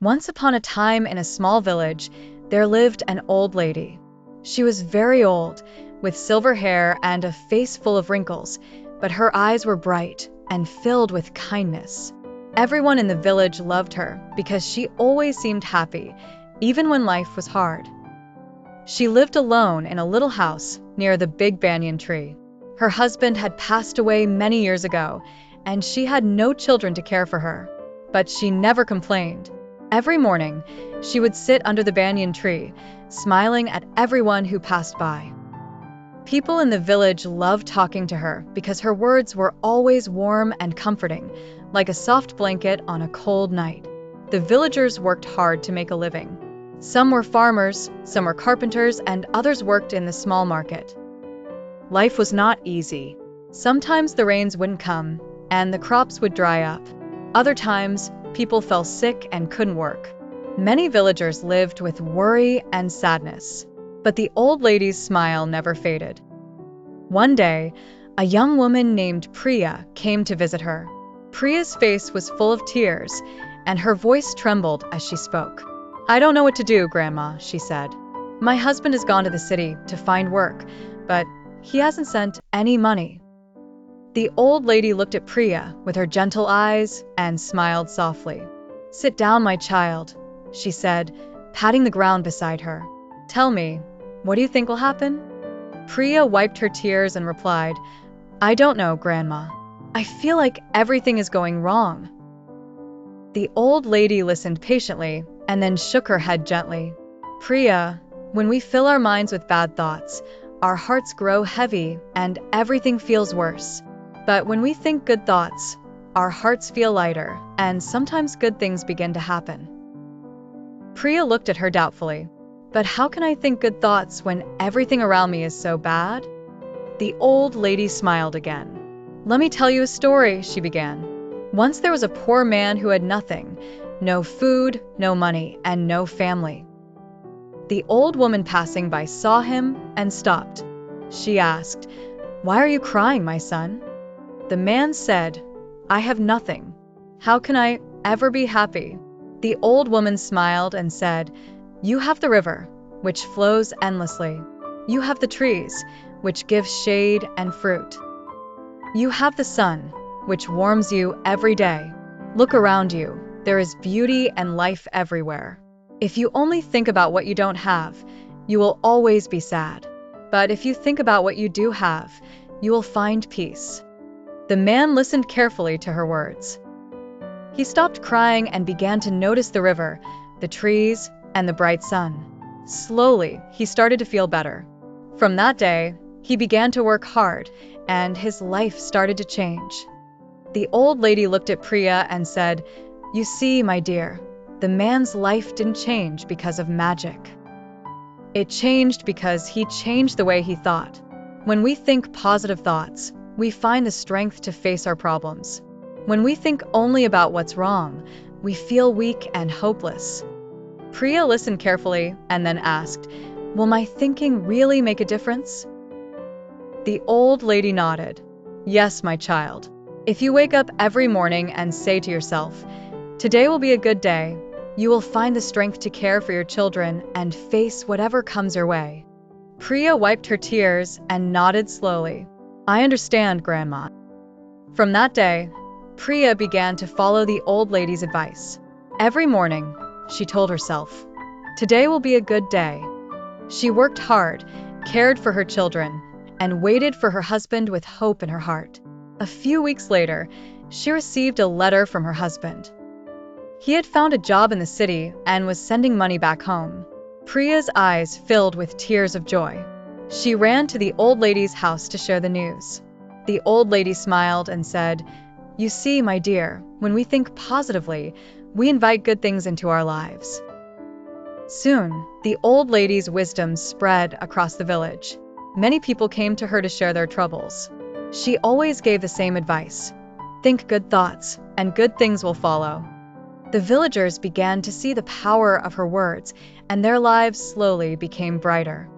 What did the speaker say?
Once upon a time in a small village, there lived an old lady. She was very old, with silver hair and a face full of wrinkles, but her eyes were bright and filled with kindness. Everyone in the village loved her because she always seemed happy, even when life was hard. She lived alone in a little house near the big banyan tree. Her husband had passed away many years ago, and she had no children to care for her. But she never complained. Every morning, she would sit under the banyan tree, smiling at everyone who passed by. People in the village loved talking to her because her words were always warm and comforting, like a soft blanket on a cold night. The villagers worked hard to make a living. Some were farmers, some were carpenters, and others worked in the small market. Life was not easy. Sometimes the rains wouldn't come, and the crops would dry up. Other times, people fell sick and couldn't work. Many villagers lived with worry and sadness, but the old lady's smile never faded. One day, a young woman named Priya came to visit her. Priya's face was full of tears, and her voice trembled as she spoke. "I don't know what to do, Grandma," she said. "My husband has gone to the city to find work, but he hasn't sent any money." The old lady looked at Priya with her gentle eyes and smiled softly. "Sit down, my child," she said, patting the ground beside her. "Tell me, what do you think will happen?" Priya wiped her tears and replied, "I don't know, Grandma. I feel like everything is going wrong." The old lady listened patiently and then shook her head gently. "Priya, when we fill our minds with bad thoughts, our hearts grow heavy and everything feels worse. But when we think good thoughts, our hearts feel lighter, and sometimes good things begin to happen." Priya looked at her doubtfully. "But how can I think good thoughts when everything around me is so bad?" The old lady smiled again. "Let me tell you a story," she began. "Once there was a poor man who had nothing, no food, no money, and no family. The old woman passing by saw him and stopped. She asked, 'Why are you crying, my son?' The man said, 'I have nothing. How can I ever be happy?' The old woman smiled and said, 'You have the river, which flows endlessly. You have the trees, which give shade and fruit. You have the sun, which warms you every day. Look around you. There is beauty and life everywhere. If you only think about what you don't have, you will always be sad. But if you think about what you do have, you will find peace." The man listened carefully to her words. He stopped crying and began to notice the river, the trees, and the bright sun. Slowly, he started to feel better. From that day, he began to work hard, and his life started to change. The old lady looked at Priya and said, "You see, my dear, the man's life didn't change because of magic. It changed because he changed the way he thought. When we think positive thoughts, we find the strength to face our problems. When we think only about what's wrong, we feel weak and hopeless." Priya listened carefully and then asked, "Will my thinking really make a difference?" The old lady nodded. "Yes, my child. If you wake up every morning and say to yourself, 'Today will be a good day,' you will find the strength to care for your children and face whatever comes your way." Priya wiped her tears and nodded slowly. "I understand, Grandma." From that day, Priya began to follow the old lady's advice. Every morning, she told herself, "Today will be a good day." She worked hard, cared for her children, and waited for her husband with hope in her heart. A few weeks later, she received a letter from her husband. He had found a job in the city and was sending money back home. Priya's eyes filled with tears of joy. She ran to the old lady's house to share the news. The old lady smiled and said, "You see, my dear, when we think positively, we invite good things into our lives." Soon, the old lady's wisdom spread across the village. Many people came to her to share their troubles. She always gave the same advice: think good thoughts, and good things will follow. The villagers began to see the power of her words, and their lives slowly became brighter.